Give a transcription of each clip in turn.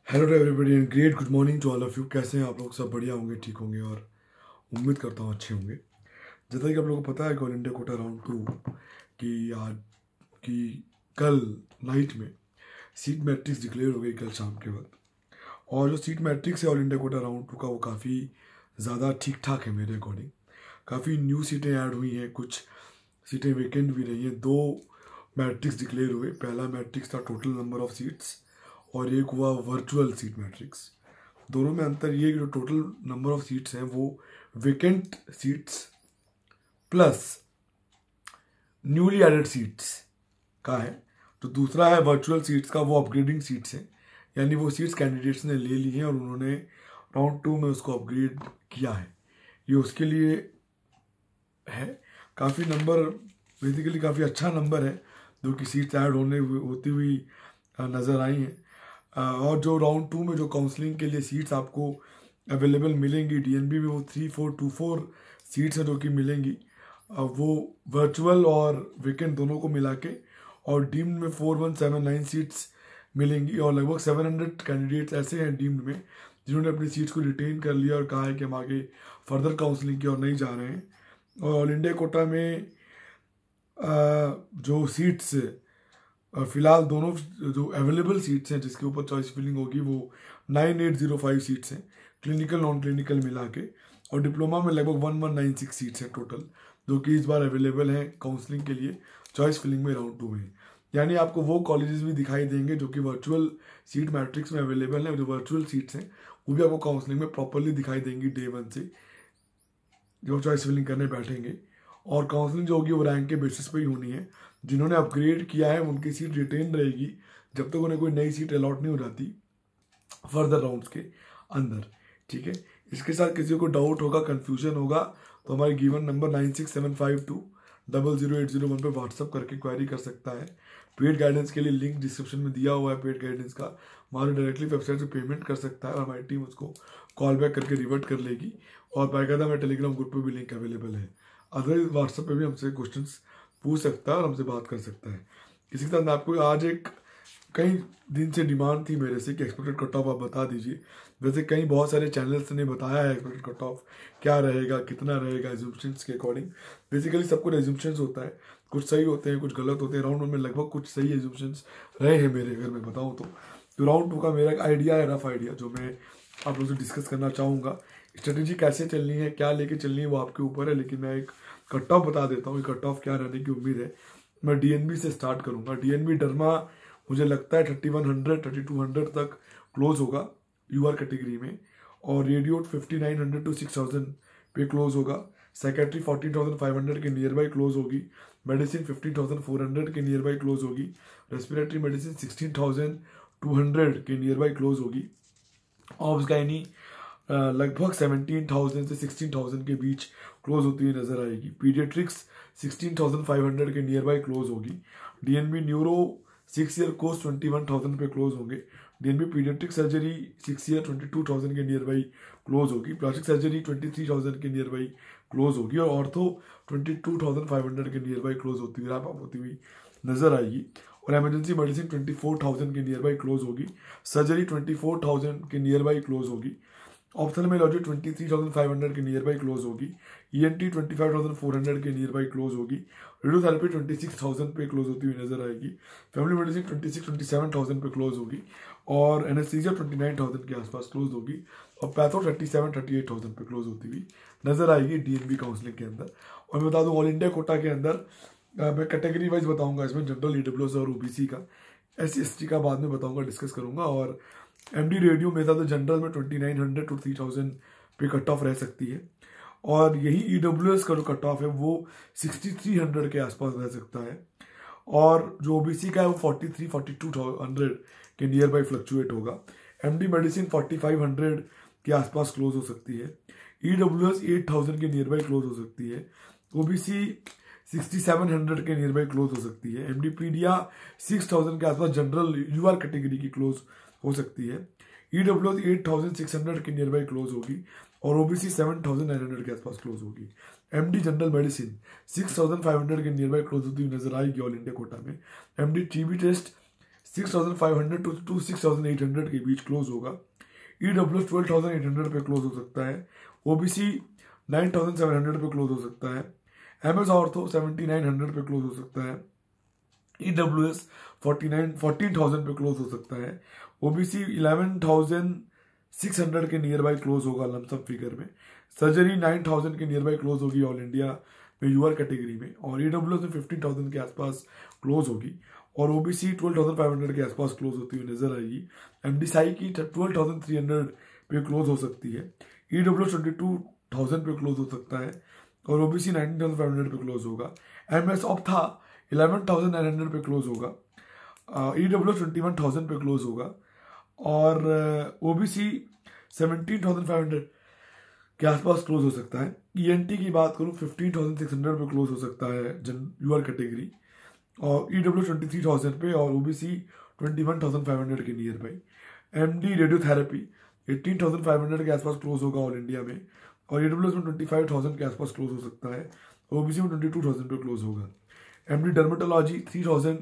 Hello to everybody and great good morning to all of you. कैसे हैं आप लोग? सब बढ़िया होंगे, ठीक होंगे और उम्मीद करता हूँ अच्छे होंगे। जैसा कि आप लोगों को पता है कि ऑल इंडिया कोटा राउंड 2 की आज की कल नाइट में सीट मैट्रिक्स डिक्लेयर हो गई कल शाम के वक्त। और जो सीट मैट्रिक्स है ऑल इंडिया कोटा राउंड 2 का वो काफ़ी ज़्यादा ठीक ठाक है मेरे अकॉर्डिंग। काफ़ी न्यू सीटें ऐड हुई हैं, कुछ सीटें वेकेंट भी रही हैं। 2 मैट्रिक्स डिक्लेयर हुए। पहला मैट्रिक्स था टोटल नंबर ऑफ सीट्स और एक हुआ वर्चुअल सीट मैट्रिक्स। दोनों में अंतर ये है कि जो टोटल नंबर ऑफ सीट्स हैं वो vacant seats plus newly added seats का है। तो दूसरा है वर्चुअल सीट्स का, वो अपग्रेडिंग सीट्स हैं, यानी वो सीट्स कैंडिडेट्स ने ले ली हैं और उन्होंने राउंड 2 में उसको अपग्रेड किया है। ये उसके लिए है। काफ़ी नंबर, बेसिकली काफ़ी अच्छा नंबर है जो कि सीट्स ऐड होती हुई नज़र आई हैं। और जो राउंड 2 में जो काउंसलिंग के लिए सीट्स आपको अवेलेबल मिलेंगी डीएनबी में, वो 3424 सीट्स हैं जो कि मिलेंगी। वो वर्चुअल और वेकेंट दोनों को मिला के, और डीम्ड में 4179 सीट्स मिलेंगी। और लगभग 700 कैंडिडेट्स ऐसे हैं डीम्ड में जिन्होंने अपनी सीट्स को रिटेन कर लिया और कहा है कि हम आगे फर्दर काउंसलिंग की ओर नहीं जा रहे हैं। और ऑल इंडिया कोटा में जो सीट्स फिलहाल दोनों जो अवेलेबल सीट्स हैं जिसके ऊपर चॉइस फिलिंग होगी वो 9805 सीट्स हैं, क्लिनिकल नॉन क्लिनिकल मिला के। और डिप्लोमा में लगभग 1196 सीट्स हैं टोटल, जो कि इस बार अवेलेबल हैं काउंसलिंग के लिए चॉइस फिलिंग में राउंड 2 में। यानी आपको वो कॉलेजेस भी दिखाई देंगे जो कि वर्चुअल सीट मैट्रिक्स में अवेलेबल हैं। जो वर्चुअल सीट्स हैं वो भी आपको काउंसलिंग में प्रॉपरली दिखाई देंगी डे 1 से, जो चॉइस फिलिंग करने बैठेंगे। और काउंसलिंग जो होगी वो रैंक के बेसिस पे ही होनी है। जिन्होंने अपग्रेड किया है उनकी सीट रिटेन रहेगी जब तक उन्हें कोई नई सीट अलॉट नहीं हो जाती फर्दर राउंड्स के अंदर, ठीक है। इसके साथ किसी को डाउट होगा, कंफ्यूजन होगा, तो हमारे गिवन नंबर 9675200801 पे व्हाट्सअप करके क्वेरी कर सकता है। पेड गाइडेंस के लिए लिंक डिस्क्रिप्शन में दिया हुआ है पेड गाइडेंस का, हमारे डायरेक्टली वेबसाइट से पेमेंट कर सकता है और हमारी टीम उसको कॉल बैक करके रिवर्ट कर लेगी। और बाकायदा हमारे टेलीग्राम ग्रुप पर भी लिंक अवेलेबल है। अदरवाइज व्हाट्सएप पे भी हमसे क्वेश्चंस पूछ सकता है और हमसे बात कर सकता है। इसी के साथ आपको आज एक कई दिन से डिमांड थी मेरे से कि एक्सपेक्टेड कट ऑफ आप बता दीजिए। वैसे कई बहुत सारे चैनल्स ने बताया है एक्सपेक्टेड कट ऑफ क्या रहेगा, कितना रहेगा एज्यूम्पशंस के अकॉर्डिंग। बेसिकली सब कुछ एज्यूम्पशंस होता है, कुछ सही होते हैं कुछ गलत होते हैं। राउंड 1 में लगभग कुछ सही एज्यूम्पशंस रहे हैं मेरे, अगर मैं बताऊँ तो राउंड 2 का मेरा एक आइडिया है, रफ आइडिया, जो मैं आप लोगों से डिस्कस करना चाहूँगा। स्ट्रेटेजी कैसे चलनी है, क्या लेके चलनी है, वो आपके ऊपर है, लेकिन मैं एक कट ऑफ बता देता हूँ। कट ऑफ क्या रहने की उम्मीद है। मैं डीएनबी से स्टार्ट करूँगा। डीएनबी डरमा मुझे लगता है 3100 3200 तक क्लोज होगा यूआर कैटेगरी में, और रेडियो 5900 to 6000 पे क्लोज होगा। सेक्रेटरी 14500 के नियर बाई क्लोज होगी। मेडिसिन 15400 के नियर बाई क्लोज होगी। रेस्पिरेटरी मेडिसिन 16200 के नियर बाई क्लोज होगी। ऑब्स गाइनी लगभग 17,000 से 16,000 के बीच क्लोज होती हुई नजर आएगी। पीडियाट्रिक्स 16,500 के नियर बाई क्लोज होगी। डीएनबी न्यूरो 6 ईयर कोर्स 21,000 पे क्लोज होंगे। डीएनबी पीडियाट्रिक सर्जरी 6 ईयर 22,000 के नियर बाई क्लोज होगी। प्लास्टिक सर्जरी 23,000 के नियर बाई क्लोज होगी। और ऑर्थो 22,500 के नियर बाई क्लोज होती हुई रैप अप होती हुई नजर आएगी। और एमरजेंसी मेडिसिन 24,000 के नियर बाई क्लोज होगी। सर्जरी 24,000 के नियर बाई क्लोज होगी। ऑप्थेल्मोलॉजी 23,500 के नियर बाई क्लोज होगी। ईएनटी 25,400 के नियर बाई क्लोज होगी। रेडियोथेरेपी 26,000 पे क्लोज होती हुई नजर आएगी। फैमिली मेडिसिन 26-27,000 पे क्लोज होगी। और एनेस्थीसिया 29,000 के आसपास क्लोज होगी। और पैथो 37-38,000 पे क्लोज होती हुई नजर आएगी डीएनबी काउंसलिंग के अंदर। और मैं बता दूं ऑल इंडिया कोटा के अंदर मैं कैटेगरी वाइज बताऊंगा, इसमें जनरल, ईडब्ल्यूएस और ओबीसी का, SC/ST का बाद में बताऊंगा, डिस्कस करूंगा। और एमडी रेडियो मेरे साथ जनरल में 2900 to 3000 पे कट ऑफ रह सकती है। और यही ईडब्ल्यूएस का जो कट ऑफ है वो 6300 के आसपास रह सकता है। और जो ओबीसी का है वो 43-4200 के नियर बाई फ्लक्चुएट होगा। एमडी मेडिसिन 4500 के आसपास क्लोज हो सकती है। ईडब्ल्यूएस 8000 के नियर बाई क्लोज हो सकती है। ओबीसी 6700 के नियर बाई क्लोज हो सकती है। एमडी पीडिया 6000 के आसपास जनरल यूआर कैटेगरी की क्लोज हो सकती है। ईडब्ल्यूएस 8600 के नियर बाई क्लोज होगी। और ओबीसी 7900 के आसपास क्लोज होगी। एमडी जनरल मेडिसिन 6500 के नियर बाई क्लोज होती हुई नजर आएगी ऑल इंडिया कोटा में। एमडी टीबी टेस्ट 6,500 टू 6,800 के बीच क्लोज होगा। EWS 12,800 पे क्लोज हो सकता है। OBC 9,700 पे क्लोज हो सकता है। MS ऑर्थो 7,900 पे क्लोज हो सकता है। EWS 14,000 पे क्लोज हो सकता है। OBC 11,600 के नियर बाई क्लोज होगा लमसम फिगर में। सर्जरी 9,000 के नियर बाई क्लोज होगी ऑल इंडिया में यूआर कैटेगरी में, और EWS में 15,000 के आसपास क्लोज होगी, और OBC 12,500 के आसपास क्लोज होती हुई नजर आएगी। MDSI की 12,300 पे क्लोज हो सकती है। EWS 22,000 पे क्लोज हो सकता है, और OBC 19,500 पे क्लोज होगा। MS ऑप्था 11,900 पे क्लोज होगा। EWS 21,000 पे क्लोज होगा, और OBC 17,500 के आसपास क्लोज हो सकता है। ENT की बात करूं 15,600 पे क्लोज हो सकता है यूआर कैटेगरी, और EWS 23,000 पे, और OBC 21,500 के नियर बाई। MD रेडियोथेरेपी 18,500 के आसपास क्लोज होगा ऑल इंडिया में, और EWS में 25,000 के आसपास क्लोज हो सकता है, OBC में 22,000 पे क्लोज होगा। MD डर्मेटोलॉजी 3,000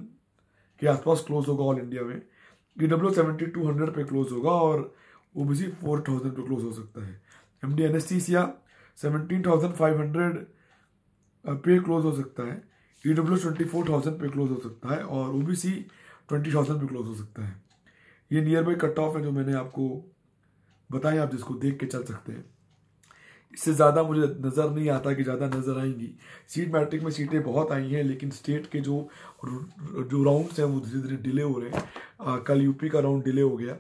के आसपास क्लोज होगा ऑल इंडिया में। EWS 7,200 पे क्लोज होगा, और OBC 4,000 पे क्लोज हो सकता है। MD एनेस्थीसिया 17,500 पे क्लोज हो सकता है। EWS 24,000 पे क्लोज हो सकता है, और OBC 20,000 पे क्लोज हो सकता है। ये नियर बाई कट ऑफ है जो मैंने आपको बताया, आप जिसको देख के चल सकते हैं। इससे ज़्यादा मुझे नज़र नहीं आता कि ज़्यादा नज़र आएंगी। सीट मैट्रिक में सीटें बहुत आई हैं, लेकिन स्टेट के जो राउंड्स हैं वो धीरे धीरे डिले हो रहे हैं। कल यूपी का राउंड डिले हो गया,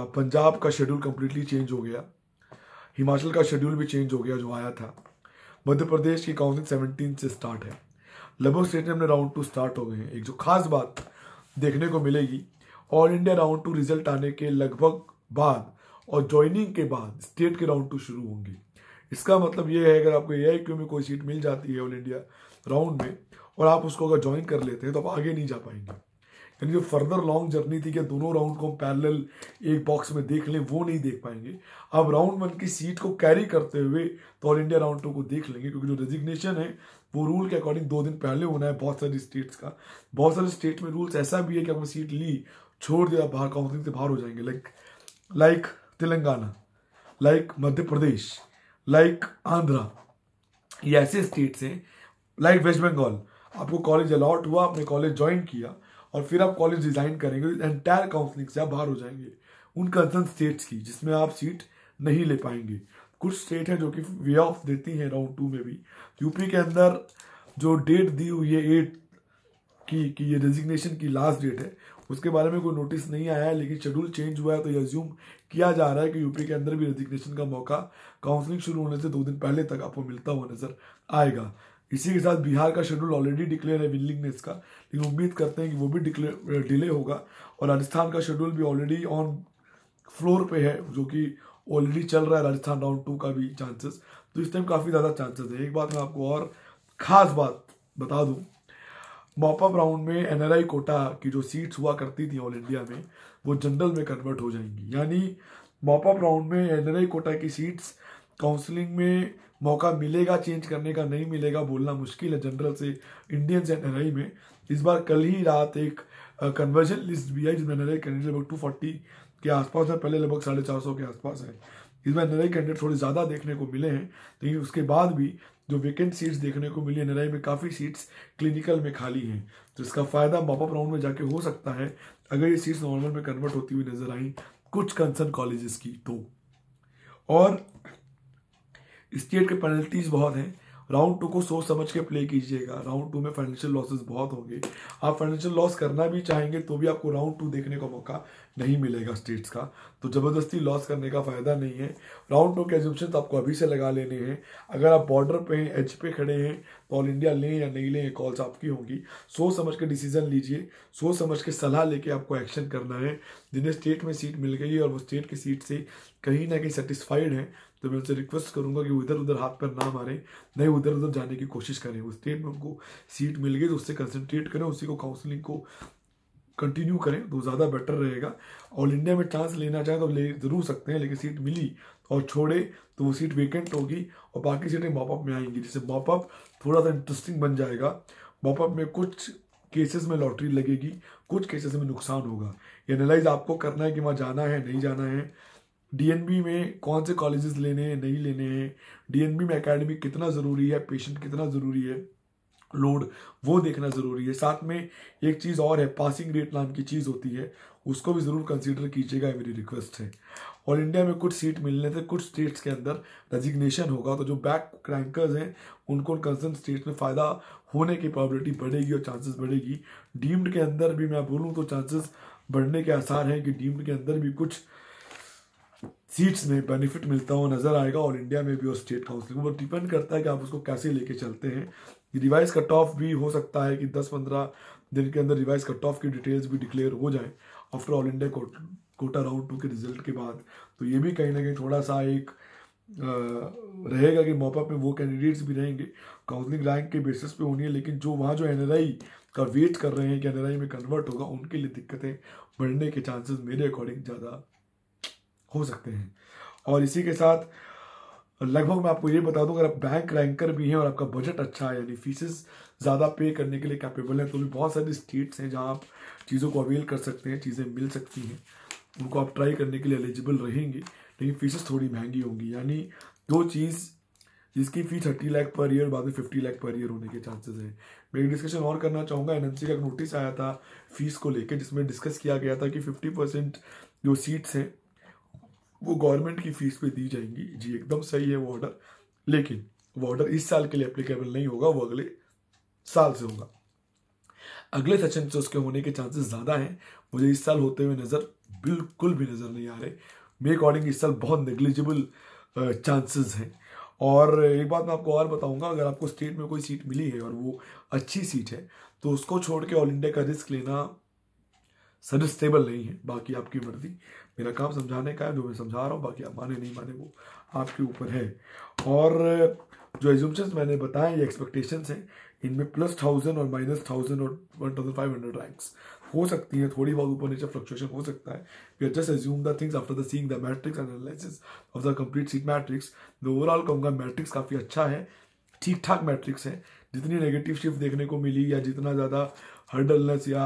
पंजाब का शेड्यूल कम्प्लीटली चेंज हो गया, हिमाचल का शेड्यूल भी चेंज हो गया जो आया था। मध्य प्रदेश की काउंटिंग 17 से स्टार्ट है। लगभग स्टेट में अपने राउंड 2 स्टार्ट हो गए हैं। एक जो खास बात देखने को मिलेगी, ऑल इंडिया राउंड 2 रिजल्ट आने के लगभग बाद और ज्वाइनिंग के बाद स्टेट के राउंड 2 शुरू होंगे। इसका मतलब ये है, अगर आपको AIQ में कोई सीट मिल जाती है ऑल इंडिया राउंड में, और आप उसको अगर ज्वाइन कर लेते हैं, तो आप आगे नहीं जा पाएंगे। यानी जो फर्दर लॉन्ग जर्नी थी कि दोनों राउंड को हम पैरेलल एक बॉक्स में देख लें, वो नहीं देख पाएंगे। अब राउंड 1 की सीट को कैरी करते हुए तो ऑल इंडिया राउंड 2 को देख लेंगे, क्योंकि जो रेजिग्नेशन है वो रूल के अकॉर्डिंग 2 दिन पहले होना है बहुत सारी स्टेट्स का। बहुत सारे स्टेट में रूल्स ऐसा भी है कि आपने सीट ली, छोड़ दिया, बाहर काउंसिलिंग से बाहर हो जाएंगे। Like Telangana, like Madhya Pradesh, like Andhra, ये ऐसे स्टेट्स हैं। लाइक वेस्ट बंगाल, आपको कॉलेज अलॉट हुआ, आपने कॉलेज ज्वाइन किया, और फिर आप कॉलेज डिजाइन करेंगे, एंटायर काउंसलिंग से आप बाहर हो जाएंगे उन कंसर्न स्टेट्स की जिसमें आप सीट नहीं ले पाएंगे। कुछ स्टेट हैं जो कि वे ऑफ देती हैं राउंड 2 में भी। यूपी के अंदर जो डेट दी हुई है 8 की ये रेजिग्नेशन की लास्ट डेट है, उसके बारे में कोई नोटिस नहीं आया है, लेकिन शेड्यूल चेंज हुआ है, तो ये अज्यूम किया जा रहा है कि यूपी के अंदर भी रेजिग्नेशन का मौका काउंसलिंग शुरू होने से 2 दिन पहले तक आपको मिलता हुआ नजर आएगा। इसी के साथ बिहार का शेड्यूल ऑलरेडी डिक्लेयर है विलिंगनेस का, लेकिन उम्मीद करते हैं कि वो भी डिले होगा। और राजस्थान का शेड्यूल भी ऑलरेडी ऑन फ्लोर पे है, जो कि ऑलरेडी चल रहा है राजस्थान राउंड 2 का भी चांसेस। तो इस टाइम काफ़ी ज़्यादा चांसेस है। एक बात मैं आपको और ख़ास बात बता दूं, मॉपअप राउंड में NRI कोटा की जो सीट्स हुआ करती थी ऑल इंडिया में, वो जनरल में कन्वर्ट हो जाएंगी। यानी मॉपअप राउंड में NRI कोटा की सीट्स काउंसलिंग में मौका मिलेगा चेंज करने का, नहीं मिलेगा बोलना मुश्किल है जनरल से इंडियन से NRI में। इस बार कल ही रात एक कन्वर्जन लिस्ट भी आई जिसमें NRI कैंडिडेट लगभग 240 के आसपास है, पहले लगभग 450 के आसपास है। इस बार NRI कैंडिडेट थोड़े ज़्यादा देखने को मिले हैं, लेकिन उसके बाद भी जो वेकेंट सीट्स देखने को मिली NRI में, काफ़ी सीट्स क्लिनिकल में खाली हैं। तो इसका फ़ायदा मॉपअप राउंड में जाके हो सकता है अगर ये सीट्स नॉर्मल में कन्वर्ट होती हुई नजर आई कुछ कंसर्न कॉलेजेस की तो। और स्टेट के पेनल्टीज बहुत हैं। राउंड 2 को सोच समझ के प्ले कीजिएगा। राउंड 2 में फाइनेंशियल लॉसेस बहुत होंगे। आप फाइनेंशियल लॉस करना भी चाहेंगे तो भी आपको राउंड 2 देखने का मौका नहीं मिलेगा स्टेट्स का, तो ज़बरदस्ती लॉस करने का फायदा नहीं है। राउंड 2 के एज्यूम्पशंस आपको अभी से लगा लेने हैं। अगर आप बॉर्डर पे हैं, एज पे खड़े हैं, तो ऑल इंडिया लें या नहीं लें, कॉल्स आपकी होंगी। सोच समझ के डिसीजन लीजिए, सोच समझ के सलाह लेके आपको एक्शन करना है। जिन्हें स्टेट में सीट मिल गई और वो स्टेट की सीट से कहीं ना कहीं सेटिस्फाइड है, तो मैं उनसे रिक्वेस्ट करूंगा कि वो इधर उधर हाथ पर ना मारें, नहीं उधर उधर जाने की कोशिश करें। वो स्टेट में उनको सीट मिल गई तो उससे कंसंट्रेट करें, उसी को काउंसलिंग को कंटिन्यू करें तो ज़्यादा बेटर रहेगा। ऑल इंडिया में चांस लेना चाहें तो ले ज़रूर सकते हैं, लेकिन सीट मिली और छोड़े तो वो सीट वेकेंट होगी और बाकी सीटें मॉपअप में आएंगी, जिससे मॉपअप थोड़ा सा इंटरेस्टिंग बन जाएगा। मॉपअप में कुछ केसेस में लॉटरी लगेगी, कुछ केसेस में नुकसान होगा। ये एनालाइज आपको करना है कि वहाँ जाना है नहीं जाना है, डीएनबी में कौन से कॉलेजेस लेने हैं नहीं लेने हैं, डीएनबी में एकेडमिक कितना ज़रूरी है, पेशेंट कितना ज़रूरी है, लोड वो देखना ज़रूरी है। साथ में एक चीज़ और है, पासिंग रेट नाम की चीज़ होती है, उसको भी ज़रूर कंसीडर कीजिएगा, मेरी रिक्वेस्ट है। ऑल इंडिया में कुछ सीट मिलने से कुछ स्टेट्स के अंदर रेजिग्नेशन होगा, तो जो बैक रैंकर्स हैं उनको कंसर्न स्टेट्स में फ़ायदा होने की प्रोबेबिलिटी बढ़ेगी और चांसेस बढ़ेगी। डीम्ड के अंदर भी मैं बोलूँ तो चांसेस बढ़ने के आसार हैं कि डीम्ड के अंदर भी कुछ सीट्स में बेनिफिट मिलता हुआ नजर आएगा ऑल इंडिया में भी और स्टेट काउंसिल में। वो डिपेंड करता है कि आप उसको कैसे लेके चलते हैं। रिवाइज कट ऑफ भी हो सकता है कि 10-15 दिन के अंदर रिवाइज कट ऑफ की डिटेल्स भी डिक्लेयर हो जाए after all India quota round 2 के रिजल्ट के बाद। तो ये भी कहीं ना कहीं थोड़ा सा एक रहेगा कि मॉपअप में वो कैंडिडेट्स भी रहेंगे, काउंसलिंग रैंक के बेसिस पे होनी है, लेकिन जो वहाँ जो एनआरआई का वेट कर रहे हैं कि एनआरआई में कन्वर्ट होगा, उनके लिए दिक्कतें बढ़ने के चांसेस मेरे अकॉर्डिंग ज़्यादा हो सकते हैं। और इसी के साथ लगभग मैं आपको ये बता दूं, अगर आप बैंक रैंकर भी हैं और आपका बजट अच्छा है, यानी फीसेस ज़्यादा पे करने के लिए कैपेबल हैं, तो भी बहुत सारी स्टेट्स हैं जहां आप चीज़ों को अवेल कर सकते हैं, चीज़ें मिल सकती हैं, उनको आप ट्राई करने के लिए एलिजिबल रहेंगे, लेकिन फीसेस थोड़ी महंगी होंगी। यानी दो चीज़ जिसकी फी 30 लाख पर ईयर, बाद में 50 लाख पर ईयर होने के चांसेस हैं। मैं एक डिस्कशन और करना चाहूँगा, एनएमसी का एक नोटिस आया था फीस को लेकर, जिसमें डिस्कस किया गया था कि 50% जो सीट्स हैं वो गवर्नमेंट की फीस पे दी जाएंगी। जी एकदम सही है वो ऑर्डर, लेकिन वो ऑर्डर इस साल के लिए एप्लीकेबल नहीं होगा, वो अगले साल से होगा। अगले सेशन से उसके होने के चांसेस ज़्यादा हैं, मुझे इस साल होते हुए नज़र बिल्कुल भी नज़र नहीं आ रहे। मेरे अकॉर्डिंग इस साल बहुत नेग्लिजिबल चांसेस हैं। और एक बात मैं आपको और बताऊंगा, अगर आपको स्टेट में कोई सीट मिली है और वो अच्छी सीट है, तो उसको छोड़ के ऑल इंडिया का रिस्क लेना सजेस्टेबल नहीं है। बाकी आपकी मर्जी, मेरा काम समझाने का है, जो मैं समझा रहा हूँ, बाकी आप माने नहीं माने वो आपके ऊपर है। और जो एज्यूम्पशंस मैंने बताए, ये एक्सपेक्टेशंस हैं, इनमें +1000 और -1000 और 1500 रैंक्स हो सकती हैं, थोड़ी बहुत ऊपर नीचे फ्लक्चुएशन हो सकता है। We are just assume the things after the seeing the matrix analysis of the complete seat matrix. मैं ओवरऑल कहूँगा मैट्रिक्स काफ़ी अच्छा है, ठीक ठाक मैट्रिक्स है। जितनी नेगेटिव शिफ्ट देखने को मिली या जितना ज़्यादा हर्डलनेस या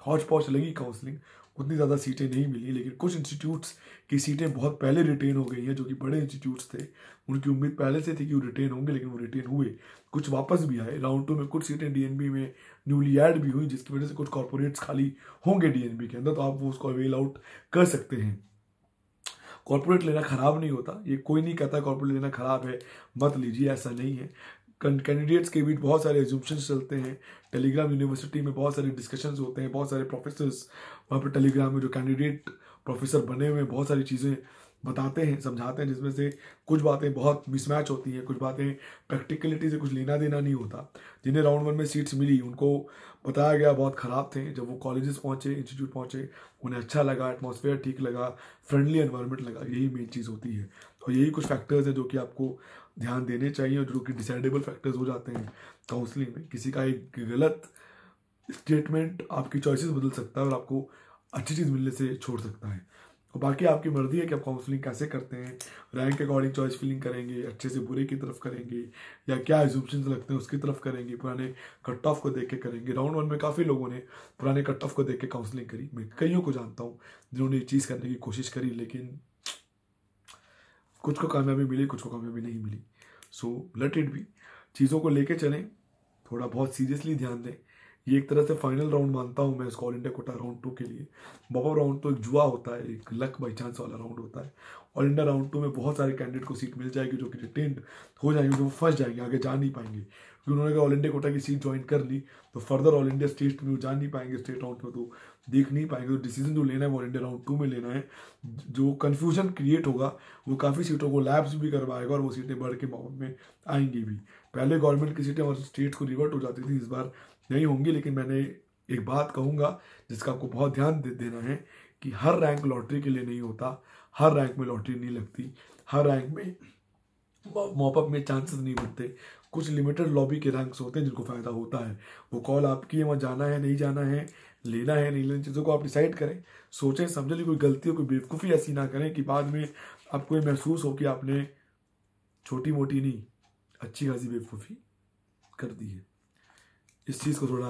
हौच पौच लगी काउंसलिंग, उतनी ज़्यादा सीटें नहीं मिली। लेकिन कुछ इंस्टीट्यूट्स की सीटें बहुत पहले रिटेन हो गई हैं, जो कि बड़े इंस्टीट्यूट्स थे, उनकी उम्मीद पहले से थी कि वो रिटेन होंगे, लेकिन वो रिटेन हुए, कुछ वापस भी आए। राउंड 2 में कुछ सीटें डीएनबी में न्यूली ऐड भी हुई, जिसकी वजह से कुछ कॉर्पोरेट्स खाली होंगे डीएनबी के अंदर, तो आप वो उसको अवेल आउट कर सकते हैं। कॉर्पोरेट लेना खराब नहीं होता, ये कोई नहीं कहता कॉर्पोरेट लेना खराब है, मत लीजिए, ऐसा नहीं है। कैंडिडेट्स के बीच बहुत सारे एज्यूम्पशंस चलते हैं, टेलीग्राम यूनिवर्सिटी में बहुत सारे डिस्कशंस होते हैं, बहुत सारे प्रोफेसर्स वहाँ पर टेलीग्राम में जो कैंडिडेट प्रोफेसर बने हुए हैं बहुत सारी चीज़ें बताते हैं, समझाते हैं, जिसमें से कुछ बातें बहुत मिसमैच होती हैं, कुछ बातें प्रैक्टिकलिटी से कुछ लेना देना नहीं होता। जिन्हें राउंड 1 में सीट्स मिली उनको बताया गया बहुत ख़राब थे, जब वो कॉलेजेस पहुँचे, इंस्टीट्यूट पहुँचे, उन्हें अच्छा लगा, एटमॉस्फेयर ठीक लगा, फ्रेंडली एनवायरनमेंट लगा, यही मेन चीज़ होती है। और यही कुछ फैक्टर्स हैं जो कि आपको ध्यान देने चाहिए और जो कि डिसाइडेबल फैक्टर्स हो जाते हैं काउंसलिंग में। किसी का एक गलत स्टेटमेंट आपकी चॉइसेस बदल सकता है और आपको अच्छी चीज़ मिलने से छोड़ सकता है। और बाकी आपकी मर्जी है कि आप काउंसलिंग कैसे करते हैं, रैंक के अकॉर्डिंग चॉइस फिलिंग करेंगे, अच्छे से बुरे की तरफ करेंगे, या क्या एज्यूम्पशंस लगते हैं उसकी तरफ करेंगे, पुराने कट ऑफ को देख के करेंगे। राउंड 1 में काफ़ी लोगों ने पुराने कट ऑफ को देख के काउंसलिंग करी, मैं कईयों को जानता हूँ जिन्होंने ये चीज़ करने की कोशिश करी, लेकिन कुछ को कामयाबी मिली, कुछ को कामयाबी नहीं मिली। सो लेट इट बी, चीज़ों को लेके चलें, थोड़ा बहुत सीरियसली ध्यान दें। ये एक तरह से फाइनल राउंड मानता हूँ मैं इसको ऑल इंडिया कोटा राउंड 2 के लिए। बॉबअप राउंड तो एक जुआ होता है, एक लक बाई चांस वाला राउंड होता है। ऑल इंडिया राउंड 2 में बहुत सारे कैंडिडेट को सीट मिल जाएगी जो कि रिटेन्ड हो जाएंगे, जो फंस जाएंगे, आगे जा नहीं पाएंगे, क्योंकि उन्होंने ऑल इंडिया कोटा की सीट ज्वाइन कर ली, तो फर्दर ऑल इंडिया स्टेट में वो जा नहीं पाएंगे, स्टेट राउंड में तो देख नहीं पाएंगे। तो डिसीजन जो लेना है वो ऑल इंडिया राउंड 2 में लेना है। जो कन्फ्यूजन क्रिएट होगा वो काफ़ी सीटों को लैब्स भी करवाएगा और वो सीटें बढ़ के मॉपअप में आएंगी भी। पहले गवर्नमेंट की सीटें और स्टेट्स को रिवर्ट हो जाती थी, इस बार नहीं होंगी। लेकिन मैंने एक बात कहूँगा जिसका आपको बहुत ध्यान देना है कि हर रैंक लॉटरी के लिए नहीं होता, हर रैंक में लॉटरी नहीं लगती, हर रैंक में मॉपअप में चांसेस नहीं मिलते। कुछ लिमिटेड लॉबी के रैंक्स होते हैं जिनको फ़ायदा होता है। वो कॉल आपकी है, वहाँ जाना है नहीं जाना है, लेना है नहीं लेना, चीज़ों को आप डिसाइड करें, सोचें समझें, कोई गलती हो, कोई बेवकूफ़ी ऐसी ना करें कि बाद में आपको ये महसूस हो कि आपने छोटी मोटी नहीं अच्छी खासी बेवकूफ़ी कर दी है। इस चीज़ को थोड़ा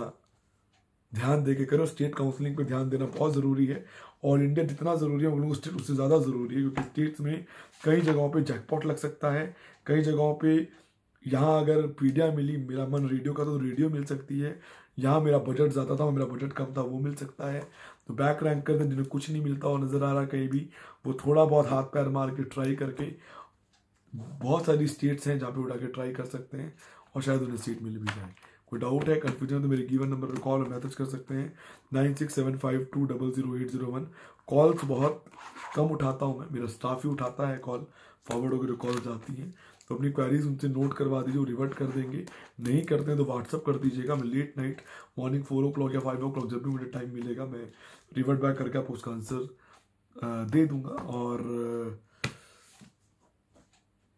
ध्यान दे के करो। स्टेट काउंसलिंग पे ध्यान देना बहुत ज़रूरी है। ऑल इंडिया जितना ज़रूरी है, हम लोग स्टेट उससे ज़्यादा ज़रूरी है, क्योंकि स्टेट्स में कई जगहों पे जैकपॉट लग सकता है। कई जगहों पे यहाँ अगर पीडिया मिली, मेरा मन रेडियो का, तो रेडियो मिल सकती है। यहाँ मेरा बजट ज़्यादा था, मेरा बजट कम था, वो मिल सकता है। तो बैक रैंक कर दे, जिन्हें कुछ नहीं मिलता और नज़र आ रहा कहीं भी, वो थोड़ा बहुत हाथ पैर मार के ट्राई करके, बहुत सारी स्टेट्स हैं जहाँ पे उठा के ट्राई कर सकते हैं और शायद उन्हें सीट मिल भी जाए। कोई डाउट है, कंफ्यूजन है, तो मेरे गिवन नंबर पर कॉल और मैसेज कर सकते हैं 9675200801। कॉल्स बहुत कम उठाता हूँ मैं, मेरा स्टाफ ही उठाता है कॉल, फॉरवर्ड होकर जो कॉल्स आती हैं। तो अपनी क्वेरीज उनसे नोट करवा दीजिए, वो रिवर्ट कर देंगे। नहीं करते हैं तो व्हाट्सअप कर दीजिएगा। मैं लेट नाइट मॉर्निंग 4 o'clock या 5 o'clock जब भी मुझे टाइम मिलेगा, मैं रिवर्ट बैक करके आपको उसका आंसर दे दूंगा। और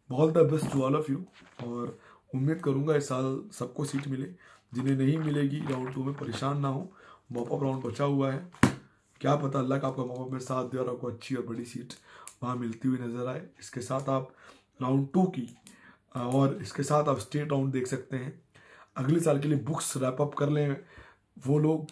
all the best to all of you. और उम्मीद करूंगा इस साल सबको सीट मिले। जिन्हें नहीं मिलेगी राउंड 2 में, परेशान ना हो, मॉपअप राउंड बचा हुआ है। क्या पता अल्लाह का आपका मॉपअप में साथ दे और आपको अच्छी और बड़ी सीट वहाँ मिलती हुई नजर आए। इसके साथ आप राउंड 2 की और इसके साथ आप स्टेट राउंड देख सकते हैं। अगले साल के लिए बुक्स रैप अप कर लें। वो लोग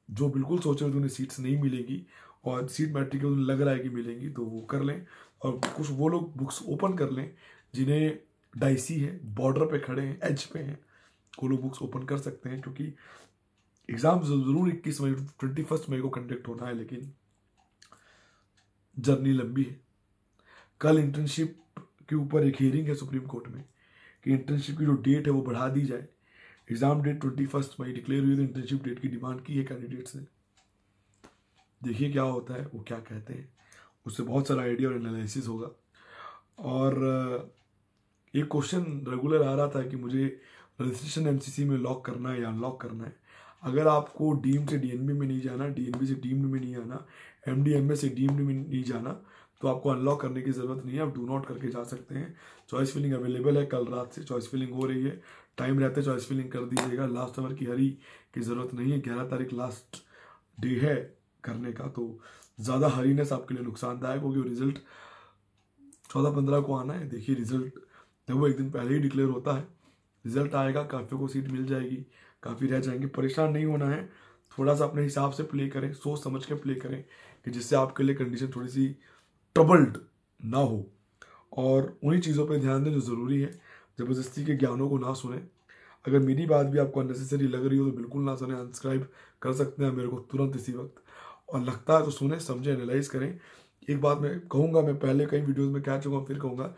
जो बिल्कुल सोचे हुए उन्हें सीट्स नहीं मिलेगी और सीट मैट्रिक के उन्हें लग रहा है कि मिलेंगी, तो वो कर लें। और कुछ वो लोग बुक्स ओपन कर लें जिन्हें डाइसी है, बॉर्डर पे खड़े हैं, एज पे हैं, वो लोग बुक्स ओपन कर सकते हैं। क्योंकि एग्जाम जरूर 21 मई 21 मई को कंडक्ट होना है, लेकिन जर्नी लंबी है। कल इंटर्नशिप के ऊपर एक हियरिंग है सुप्रीम कोर्ट में कि इंटर्नशिप की जो डेट है वो बढ़ा दी जाए। एग्जाम डेट 21 मई डिक्लेयर हुई, तो इंटर्नशिप डेट की डिमांड की है कैंडिडेट्स ने। देखिए क्या होता है, वो क्या कहते हैं, उससे बहुत सारा आइडिया और एनालिसिस होगा। और एक क्वेश्चन रेगुलर आ रहा था कि मुझे रजिस्ट्रेशन एमसीसी में लॉक करना है या अनलॉक करना है। अगर आपको डीम से डीएनबी में नहीं जाना, डीएनबी से डीम्ड में नहीं आना, एमडीएमएस से डीम्ड में नहीं जाना, तो आपको अनलॉक करने की ज़रूरत नहीं है। आप डू नॉट करके जा सकते हैं। चॉइस फिलिंग अवेलेबल है, कल रात से चॉइस फिलिंग हो रही है। टाइम रहते चॉइस फिलिंग कर दीजिएगा। लास्ट आवर की हरी की ज़रूरत नहीं है। 11 तारीख लास्ट डे है करने का, तो ज़्यादा हरीनेस आपके लिए नुकसानदायक होगी। रिजल्ट 14-15 को आना है। देखिए रिजल्ट जब वो एक दिन पहले ही डिक्लेयर होता है, रिजल्ट आएगा, काफ़ी को सीट मिल जाएगी, काफ़ी रह जाएंगे। परेशान नहीं होना है, थोड़ा सा अपने हिसाब से प्ले करें, सोच समझ के प्ले करें कि जिससे आपके लिए कंडीशन थोड़ी सी ट्रबल्ड ना हो। और उन्हीं चीज़ों पे ध्यान दें जो ज़रूरी है। ज़बरदस्ती के ज्ञानों को ना सुने। अगर मेरी बात भी आपको अननेसेसरी लग रही हो तो बिल्कुल ना सुने, अनसब्सक्राइब कर सकते हैं मेरे को तुरंत इसी वक्त। और लगता है तो सुने, समझे, एनालाइज करें। एक बात मैं कहूँगा, मैं पहले कई वीडियोज़ में कह चुका हूँ, फिर कहूँगा,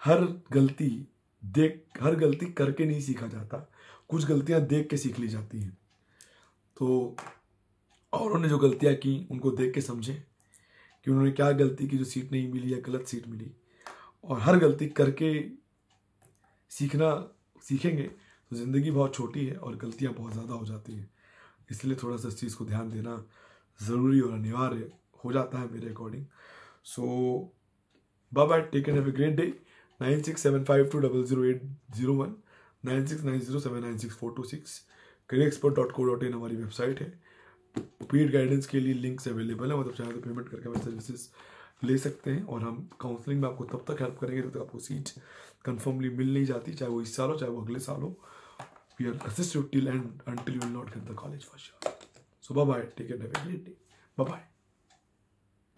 हर गलती करके नहीं सीखा जाता, कुछ गलतियां देख के सीख ली जाती हैं। तो औरों ने जो गलतियां की उनको देख के समझें कि उन्होंने क्या गलती की जो सीट नहीं मिली या गलत सीट मिली। और हर गलती करके सीखेंगे तो ज़िंदगी बहुत छोटी है और गलतियां बहुत ज़्यादा हो जाती हैं। इसलिए थोड़ा सा इस चीज़ को ध्यान देना ज़रूरी और अनिवार्य हो जाता है मेरे according. So bye bye, take and have a great day. 9675200801 9690796426 careerexpert.co.in हमारी वेबसाइट है। पेड गाइडेंस के लिए लिंक्स अवेलेबल है, मतलब चाहे तो पेमेंट करके हमारे सर्विसेज ले सकते हैं। और हम काउंसलिंग में आपको तब तक हेल्प करेंगे जब तक आपको सीट कंफर्मली मिल नहीं जाती, चाहे वो इस साल हो चाहे वो अगले साल हो। We are assist you till end until you will not get the college for sure. So bye bye, take care, have a great day, bye bye.